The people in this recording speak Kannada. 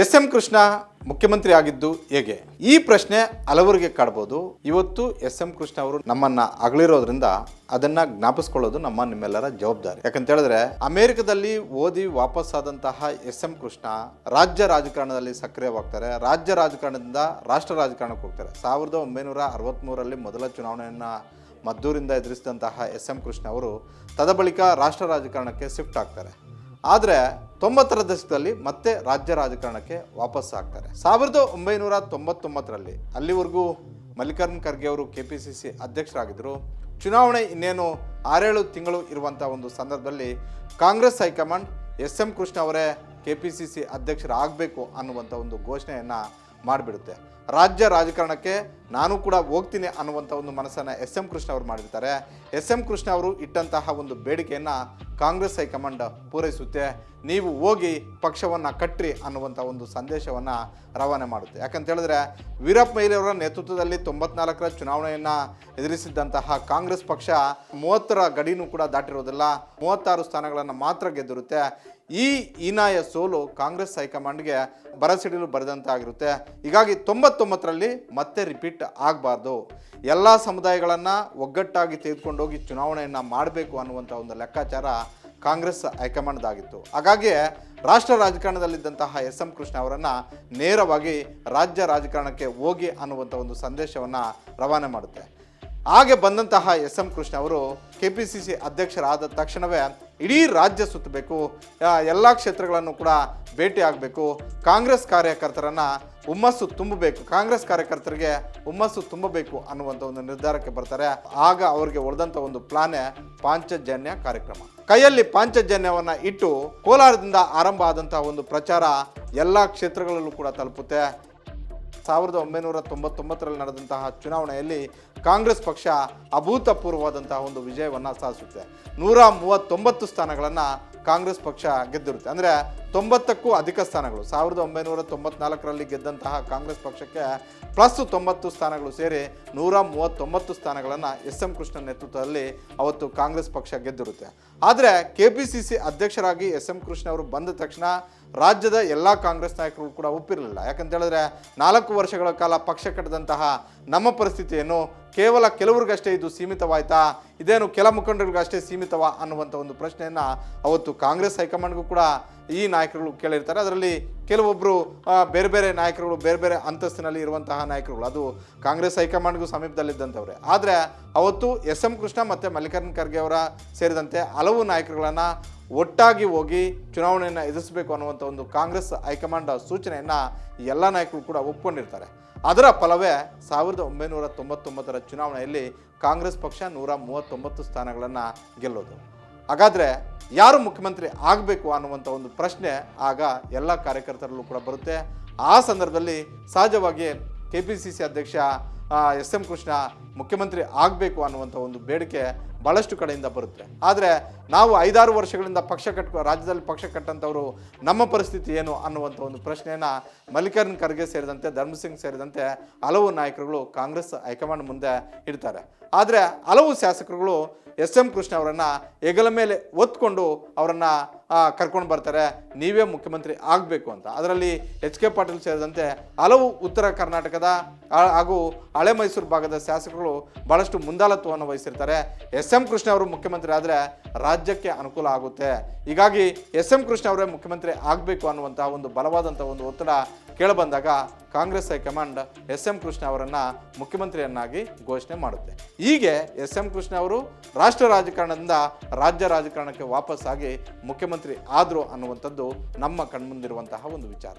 ಎಸ್ ಎಂ ಕೃಷ್ಣ ಮುಖ್ಯಮಂತ್ರಿ ಆಗಿದ್ದು ಹೇಗೆ? ಈ ಪ್ರಶ್ನೆ ಹಲವರಿಗೆ ಕಾಡಬಹುದು. ಇವತ್ತು ಎಸ್ ಎಂ ಕೃಷ್ಣ ಅವರು ನಮ್ಮನ್ನ ಅಗಲಿರೋದ್ರಿಂದ ಅದನ್ನ ಜ್ಞಾಪಿಸ್ಕೊಳ್ಳೋದು ನಿಮ್ಮೆಲ್ಲರ ಜವಾಬ್ದಾರಿ. ಯಾಕಂತ ಹೇಳಿದ್ರೆ ಅಮೆರಿಕದಲ್ಲಿ ಓದಿ ವಾಪಸ್ ಆದಂತಹ ಎಸ್ ಎಂ ಕೃಷ್ಣ ರಾಜ್ಯ ರಾಜಕಾರಣದಲ್ಲಿ ಸಕ್ರಿಯವಾಗ್ತಾರೆ. ರಾಜ್ಯ ರಾಜಕಾರಣದಿಂದ ರಾಷ್ಟ್ರ ರಾಜಕಾರಣಕ್ಕೆ ಹೋಗ್ತಾರೆ. 1963ರಲ್ಲಿ ಮೊದಲ ಚುನಾವಣೆಯನ್ನ ಮದ್ದೂರಿಂದ ಎದುರಿಸಿದಂತಹ ಎಸ್ ಎಂ ಕೃಷ್ಣ ಅವರು ತದಬಳಿಕ ರಾಷ್ಟ್ರ ರಾಜಕಾರಣಕ್ಕೆ ಶಿಫ್ಟ್ ಆಗ್ತಾರೆ. ಆದರೆ 90ರ ದಶಕದಲ್ಲಿ ಮತ್ತೆ ರಾಜ್ಯ ರಾಜಕಾರಣಕ್ಕೆ ವಾಪಸ್ ಆಗ್ತಾರೆ. 1999ರಲ್ಲಿ ಅಲ್ಲಿವರೆಗೂ ಮಲ್ಲಿಕಾರ್ಜುನ್ ಖರ್ಗೆ ಅವರು KPCC ಅಧ್ಯಕ್ಷರಾಗಿದ್ದರು. ಚುನಾವಣೆ ಇನ್ನೇನು 6-7 ತಿಂಗಳು ಇರುವಂಥ ಒಂದು ಸಂದರ್ಭದಲ್ಲಿ Congress high command S M Krishna ಅವರೇ KPCC ಅಧ್ಯಕ್ಷರಾಗಬೇಕು ಅನ್ನುವಂಥ ಒಂದು ಘೋಷಣೆಯನ್ನು ಮಾಡಿಬಿಡುತ್ತೆ. ರಾಜ್ಯ ರಾಜಕಾರಣಕ್ಕೆ ನಾನು ಕೂಡ ಹೋಗ್ತೀನಿ ಅನ್ನುವಂಥ ಒಂದು ಮನಸ್ಸನ್ನು ಎಸ್ ಎಂ ಕೃಷ್ಣ ಅವರು ಮಾಡಿರ್ತಾರೆ. ಎಸ್ ಎಂ ಕೃಷ್ಣ ಅವರು ಇಟ್ಟಂತಹ ಒಂದು ಬೇಡಿಕೆಯನ್ನು ಕಾಂಗ್ರೆಸ್ ಹೈಕಮಾಂಡ್ ಪೂರೈಸುತ್ತೆ. ನೀವು ಹೋಗಿ ಪಕ್ಷವನ್ನು ಕಟ್ಟ್ರಿ ಅನ್ನುವಂಥ ಒಂದು ಸಂದೇಶವನ್ನು ರವಾನೆ ಮಾಡುತ್ತೆ. ಯಾಕಂತ ಹೇಳಿದ್ರೆ ವೀರಪ್ಪ ಮೊಯ್ಲಿಯವರ ನೇತೃತ್ವದಲ್ಲಿ 94ರ ಚುನಾವಣೆಯನ್ನು ಎದುರಿಸಿದ್ದಂತಹ ಕಾಂಗ್ರೆಸ್ ಪಕ್ಷ 30ರ ಗಡಿನೂ ಕೂಡ ದಾಟಿರೋದಿಲ್ಲ. 36 ಸ್ಥಾನಗಳನ್ನು ಮಾತ್ರ ಗೆದ್ದಿರುತ್ತೆ. ಈ ಹೀನಾಯ ಸೋಲು ಕಾಂಗ್ರೆಸ್ ಹೈಕಮಾಂಡ್ಗೆ ಬರಸಿಡಿಲು ಬರೆದಂತಾಗಿರುತ್ತೆ. ಹೀಗಾಗಿ 99ರಲ್ಲಿ ಮತ್ತೆ ರಿಪೀಟ್ ಆಗಬಾರ್ದು. ಎಲ್ಲ ಸಮುದಾಯಗಳನ್ನು ಒಗ್ಗಟ್ಟಾಗಿ ತೆಗೆದುಕೊಂಡೋಗಿ ಚುನಾವಣೆಯನ್ನು ಮಾಡಬೇಕು ಅನ್ನುವಂಥ ಒಂದು ಲೆಕ್ಕಾಚಾರ ಕಾಂಗ್ರೆಸ್ ಹೈಕಮಾಂಡ್ದಾಗಿತ್ತು. ಹಾಗಾಗಿ ರಾಷ್ಟ್ರ ರಾಜಕಾರಣದಲ್ಲಿದ್ದಂತಹ ಎಸ್ ಎಂ ಕೃಷ್ಣ ಅವರನ್ನು ನೇರವಾಗಿ ರಾಜ್ಯ ರಾಜಕಾರಣಕ್ಕೆ ಹೋಗಿ ಅನ್ನುವಂಥ ಒಂದು ಸಂದೇಶವನ್ನು ರವಾನೆ ಮಾಡುತ್ತೆ. ಹಾಗೆ ಬಂದಂತಹ ಎಸ್ ಎಂ ಕೃಷ್ಣ ಅವರು KPCC ಅಧ್ಯಕ್ಷರಾದ ತಕ್ಷಣವೇ ಇಡೀ ರಾಜ್ಯ ಸುತ್ತಬೇಕು, ಎಲ್ಲ ಕ್ಷೇತ್ರಗಳನ್ನು ಕೂಡ ಭೇಟಿ ಆಗಬೇಕು, ಕಾಂಗ್ರೆಸ್ ಕಾರ್ಯಕರ್ತರನ್ನು ಹುಮ್ಮಸ್ಸು ತುಂಬಬೇಕು, ಕಾಂಗ್ರೆಸ್ ಕಾರ್ಯಕರ್ತರಿಗೆ ಹುಮ್ಮಸ್ಸು ತುಂಬಬೇಕು ಅನ್ನುವಂಥ ಒಂದು ನಿರ್ಧಾರಕ್ಕೆ ಬರ್ತಾರೆ. ಆಗ ಅವರಿಗೆ ಉಳಿದಂಥ ಒಂದು ಪ್ಲಾನೇ ಪಾಂಚಜನ್ಯ ಕಾರ್ಯಕ್ರಮ. ಕೈಯಲ್ಲಿ ಪಾಂಚಜನ್ಯವನ್ನು ಇಟ್ಟು ಕೋಲಾರದಿಂದ ಆರಂಭ ಆದಂತಹ ಒಂದು ಪ್ರಚಾರ ಎಲ್ಲ ಕ್ಷೇತ್ರಗಳಲ್ಲೂ ಕೂಡ ತಲುಪುತ್ತೆ. 1999ರಲ್ಲಿ ನಡೆದಂತಹ ಚುನಾವಣೆಯಲ್ಲಿ ಕಾಂಗ್ರೆಸ್ ಪಕ್ಷ ಅಭೂತಪೂರ್ವವಾದಂತಹ ಒಂದು ವಿಜಯವನ್ನು ಸಾಧಿಸುತ್ತೆ. 139 ಸ್ಥಾನಗಳನ್ನು ಕಾಂಗ್ರೆಸ್ ಪಕ್ಷ ಗೆದ್ದಿರುತ್ತೆ. ಅಂದರೆ 90ಕ್ಕೂ ಅಧಿಕ ಸ್ಥಾನಗಳು. 1994ರಲ್ಲಿ ಗೆದ್ದಂತಹ ಕಾಂಗ್ರೆಸ್ ಪಕ್ಷಕ್ಕೆ ಪ್ಲಸ್ 90 ಸ್ಥಾನಗಳು ಸೇರಿ 139 ಸ್ಥಾನಗಳನ್ನು ಎಸ್ ಎಂ ಕೃಷ್ಣ ನೇತೃತ್ವದಲ್ಲಿ ಅವತ್ತು ಕಾಂಗ್ರೆಸ್ ಪಕ್ಷ ಗೆದ್ದಿರುತ್ತೆ. ಆದರೆ KPCC ಅಧ್ಯಕ್ಷರಾಗಿ ಎಸ್ ಎಂ ಕೃಷ್ಣ ಅವರು ಬಂದ ತಕ್ಷಣ ರಾಜ್ಯದ ಎಲ್ಲ ಕಾಂಗ್ರೆಸ್ ನಾಯಕರು ಕೂಡ ಒಪ್ಪಿರಲಿಲ್ಲ. ಯಾಕಂತ ಹೇಳಿದ್ರೆ 4 ವರ್ಷಗಳ ಕಾಲ ಪಕ್ಷ ಕಟ್ಟಿದಂತಹ ನಮ್ಮ ಪರಿಸ್ಥಿತಿ ಏನು, ಕೇವಲ ಕೆಲವ್ರಿಗಷ್ಟೇ ಇದು ಸೀಮಿತವಾಯ್ತಾ, ಇದೇನು ಕೆಲ ಮುಖಂಡರಿಗಷ್ಟೇ ಸೀಮಿತವಾ ಅನ್ನುವಂಥ ಒಂದು ಪ್ರಶ್ನೆಯನ್ನು ಅವತ್ತು ಕಾಂಗ್ರೆಸ್ ಹೈಕಮಾಂಡ್ಗೂ ಕೂಡ ಈ ನಾಯಕರುಗಳು ಕೇಳಿರ್ತಾರೆ. ಅದರಲ್ಲಿ ಕೆಲವೊಬ್ಬರು ಬೇರೆ ಬೇರೆ ನಾಯಕರುಗಳು, ಬೇರೆ ಬೇರೆ ಅಂತಸ್ತಿನಲ್ಲಿ ಇರುವಂತಹ ನಾಯಕರುಗಳು, ಅದು ಕಾಂಗ್ರೆಸ್ ಹೈಕಮಾಂಡ್ಗೂ ಸಮೀಪದಲ್ಲಿದ್ದಂಥವ್ರೆ. ಆದರೆ ಅವತ್ತು ಎಸ್ ಎಂ ಕೃಷ್ಣ ಮತ್ತು ಮಲ್ಲಿಕಾರ್ಜುನ್ ಖರ್ಗೆ ಅವರ ಸೇರಿದಂತೆ ಹಲವು ನಾಯಕರುಗಳನ್ನು ಒಟ್ಟಾಗಿ ಹೋಗಿ ಚುನಾವಣೆಯನ್ನು ಎದುರಿಸಬೇಕು ಅನ್ನುವಂಥ ಒಂದು ಕಾಂಗ್ರೆಸ್ ಹೈಕಮಾಂಡ್ ಸೂಚನೆಯನ್ನು ಎಲ್ಲ ನಾಯಕರು ಕೂಡ ಒಪ್ಕೊಂಡಿರ್ತಾರೆ. ಅದರ ಫಲವೇ 1999ರ ಚುನಾವಣೆಯಲ್ಲಿ ಕಾಂಗ್ರೆಸ್ ಪಕ್ಷ 139 ಸ್ಥಾನಗಳನ್ನು ಗೆಲ್ಲೋದು. ಹಾಗಾದರೆ ಯಾರು ಮುಖ್ಯಮಂತ್ರಿ ಆಗಬೇಕು ಅನ್ನುವಂಥ ಒಂದು ಪ್ರಶ್ನೆ ಆಗ ಎಲ್ಲ ಕಾರ್ಯಕರ್ತರಲ್ಲೂ ಕೂಡ ಬರುತ್ತೆ. ಆ ಸಂದರ್ಭದಲ್ಲಿ ಸಹಜವಾಗಿ KPCC ಅಧ್ಯಕ್ಷ ಎಸ್ ಎಂ ಕೃಷ್ಣ ಮುಖ್ಯಮಂತ್ರಿ ಆಗಬೇಕು ಅನ್ನುವಂಥ ಒಂದು ಬೇಡಿಕೆ ಭಾಳಷ್ಟು ಕಡೆಯಿಂದ ಬರುತ್ತೆ. ಆದರೆ ನಾವು 5-6 ವರ್ಷಗಳಿಂದ ರಾಜ್ಯದಲ್ಲಿ ಪಕ್ಷ ಕಟ್ಟಂಥವರು ನಮ್ಮ ಪರಿಸ್ಥಿತಿ ಏನು ಅನ್ನುವಂಥ ಒಂದು ಪ್ರಶ್ನೆಯನ್ನು ಮಲ್ಲಿಕಾರ್ಜುನ್ ಖರ್ಗೆ ಸೇರಿದಂತೆ, ಧರ್ಮಸಿಂಗ್ ಸೇರಿದಂತೆ ಹಲವು ನಾಯಕರುಗಳು ಕಾಂಗ್ರೆಸ್ ಹೈಕಮಾಂಡ್ ಮುಂದೆ ಇಡ್ತಾರೆ. ಆದರೆ ಹಲವು ಶಾಸಕರುಗಳು ಎಸ್ ಎಂ ಕೃಷ್ಣ ಅವರನ್ನು ಹೆಗಲ ಮೇಲೆ ಒತ್ಕೊಂಡು ಅವರನ್ನು ಕರ್ಕೊಂಡು ಬರ್ತಾರೆ, ನೀವೇ ಮುಖ್ಯಮಂತ್ರಿ ಆಗಬೇಕು ಅಂತ. ಅದರಲ್ಲಿ HK ಪಾಟೀಲ್ ಸೇರಿದಂತೆ ಹಲವು ಉತ್ತರ ಕರ್ನಾಟಕದ ಹಾಗೂ ಹಳೆ ಮೈಸೂರು ಭಾಗದ ಶಾಸಕರು ಭಾಳಷ್ಟು ಮುಂದಾಳತ್ವವನ್ನು ವಹಿಸಿರ್ತಾರೆ. ಎಸ್ ಎಂ ಕೃಷ್ಣ ಅವರು ಮುಖ್ಯಮಂತ್ರಿ ಆದರೆ ರಾಜ್ಯಕ್ಕೆ ಅನುಕೂಲ ಆಗುತ್ತೆ. ಹೀಗಾಗಿ ಎಸ್ ಎಂ ಕೃಷ್ಣ ಅವರೇ ಮುಖ್ಯಮಂತ್ರಿ ಆಗಬೇಕು ಅನ್ನುವಂತಹ ಒಂದು ಬಲವಾದಂಥ ಒಂದು ಒತ್ತಡ ಕೇಳಬಂದಾಗ Congress high command S M Krishna ಅವರನ್ನು ಮುಖ್ಯಮಂತ್ರಿಯನ್ನಾಗಿ ಘೋಷಣೆ ಮಾಡುತ್ತೆ. ಹೀಗೆ ಎಸ್ ಎಂ ಕೃಷ್ಣ ಅವರು ರಾಷ್ಟ್ರ ರಾಜಕಾರಣದಿಂದ ರಾಜ್ಯ ರಾಜಕಾರಣಕ್ಕೆ ವಾಪಸ್ಸಾಗಿ ಮುಖ್ಯಮಂತ್ರಿ ಆದರು ಅನ್ನುವಂಥದ್ದು ನಮ್ಮ ಕಣ್ಮುಂದಿರುವಂತಹ ಒಂದು ವಿಚಾರ.